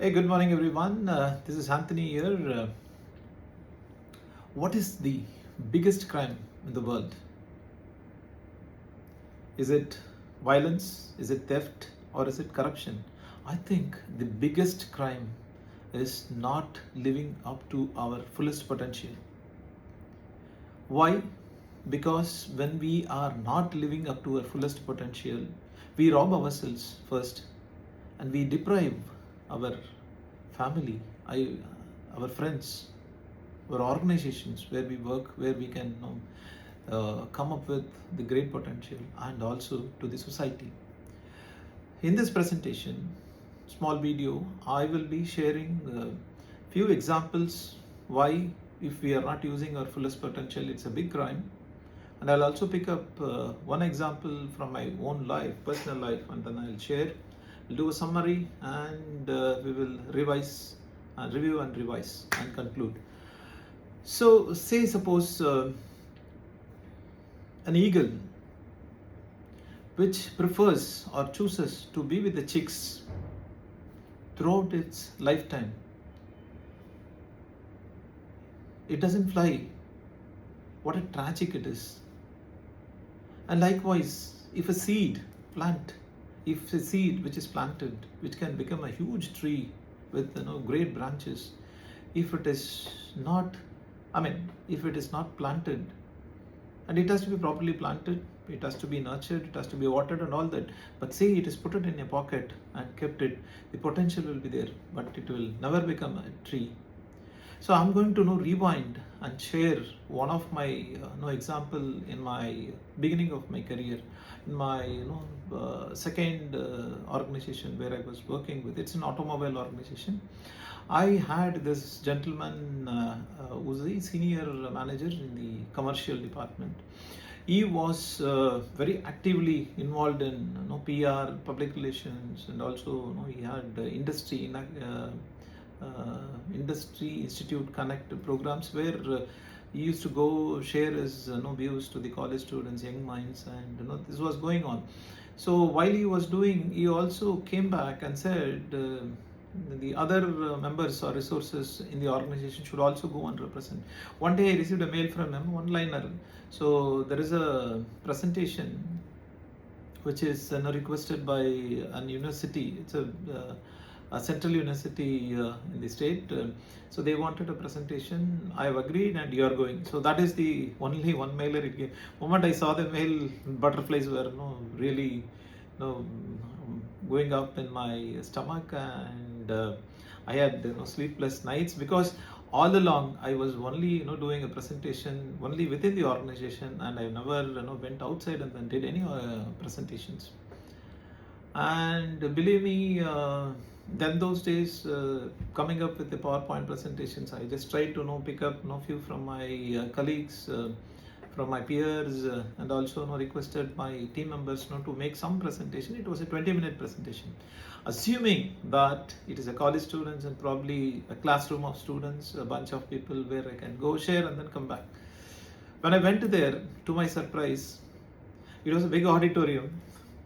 Hey, good morning, everyone. This is Anthony here. What is the biggest crime in the world? Is it violence? Is it theft? Or is it corruption? I think the biggest crime is not living up to our fullest potential. Why? Because when we are not living up to our fullest potential, we rob ourselves first and we deprive our family, our friends, our organizations where we work, where we can come up with the great potential, and also to the society. In this presentation, small video, I will be sharing a few examples why, if we are not using our fullest potential, it's a big crime. And I'll also pick up one example from my own life, personal life, and then I'll share, do a summary, and we will revise, review and revise and conclude. So, say suppose an eagle which prefers or chooses to be with the chicks throughout its lifetime, it doesn't fly. What a tragic it is. And likewise, if a seed which is planted, which can become a huge tree with great branches, if it is not, if it is not planted, and it has to be properly planted, it has to be nurtured, it has to be watered and all that. But say it is put it in a pocket and kept it, the potential will be there, but it will never become a tree. So I'm going to rewind and share one of my example in my beginning of my career, in my second organization where I was working with. It's an automobile organization. I had this gentleman who's a senior manager in the commercial department. He was very actively involved in PR, public relations, and also he had industry institute connect programs where he used to go share his views to the college students, young minds, and this was going on. So while he was doing, he also came back and said the other members or resources in the organization should also go and represent. One day I received a mail from him, one liner. So there is a presentation which is requested by an university. It's a central university in the state. So they wanted a presentation. I have agreed, and you are going. So that is the only one mailer it gave. Moment I saw the mail, butterflies were really going up in my stomach, and I had sleepless nights, because all along I was only doing a presentation only within the organization, and I never went outside and then did any presentations. And believe me, then those days, coming up with the PowerPoint presentations, I just tried to pick up few from my colleagues, from my peers, and also requested my team members to make some presentation. It was a 20-minute presentation, assuming that it is a college students and probably a classroom of students, a bunch of people where I can go share and then come back. When I went there, to my surprise, it was a big auditorium,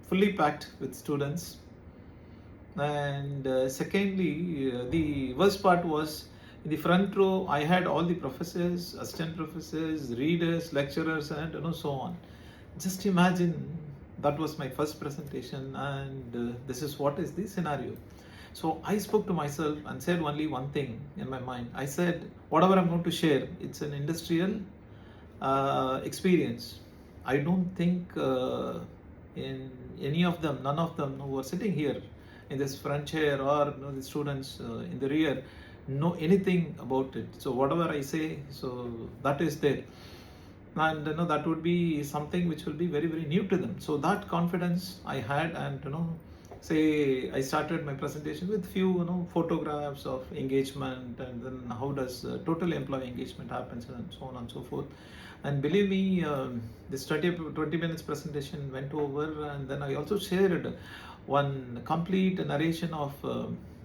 fully packed with students. And secondly, the worst part was, in the front row I had all the professors, assistant professors, readers, lecturers, and so on. Just imagine, that was my first presentation, and this is what is the scenario. So I spoke to myself and said only one thing in my mind. I said, whatever I'm going to share, it's an industrial experience. I don't think in any of them, none of them who are sitting here in this front chair, or the students in the rear, know anything about it. So whatever I say, so that is there, and that would be something which will be very, very new to them. So that confidence I had, and say I started my presentation with few photographs of engagement, and then how does total employee engagement happens, and so on and so forth. And believe me, this 20 minutes presentation went over, and then I also shared one complete narration of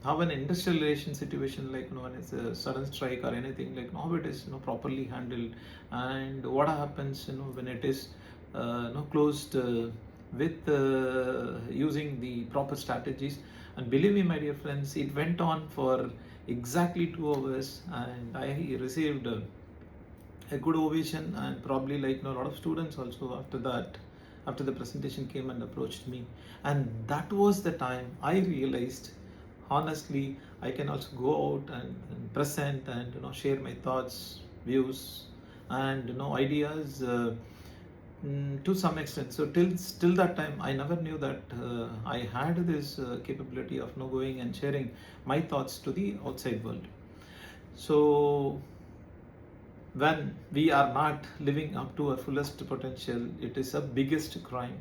how an industrial relation situation, like when it's a sudden strike or anything, like how it is properly handled, and what happens when it is closed with using the proper strategies. And believe me, my dear friends, it went on for exactly 2 hours, and I received a good ovation, and probably like a lot of students also after that, after the presentation came and approached me. And that was the time I realized, honestly, I can also go out and present and share my thoughts, views, and ideas, to some extent. So till that time, I never knew that I had this capability of going and sharing my thoughts to the outside world. So when we are not living up to our fullest potential, it is a biggest crime.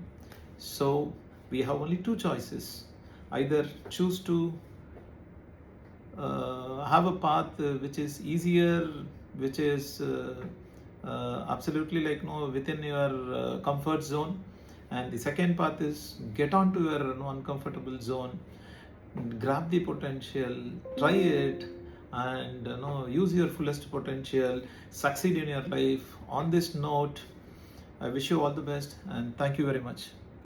So we have only two choices: either choose to have a path which is easier, which is absolutely like within your comfort zone, and the second path is get onto your uncomfortable zone, grab the potential, try it, and use your fullest potential, succeed in your life. On this note, I wish you all the best, and thank you very much.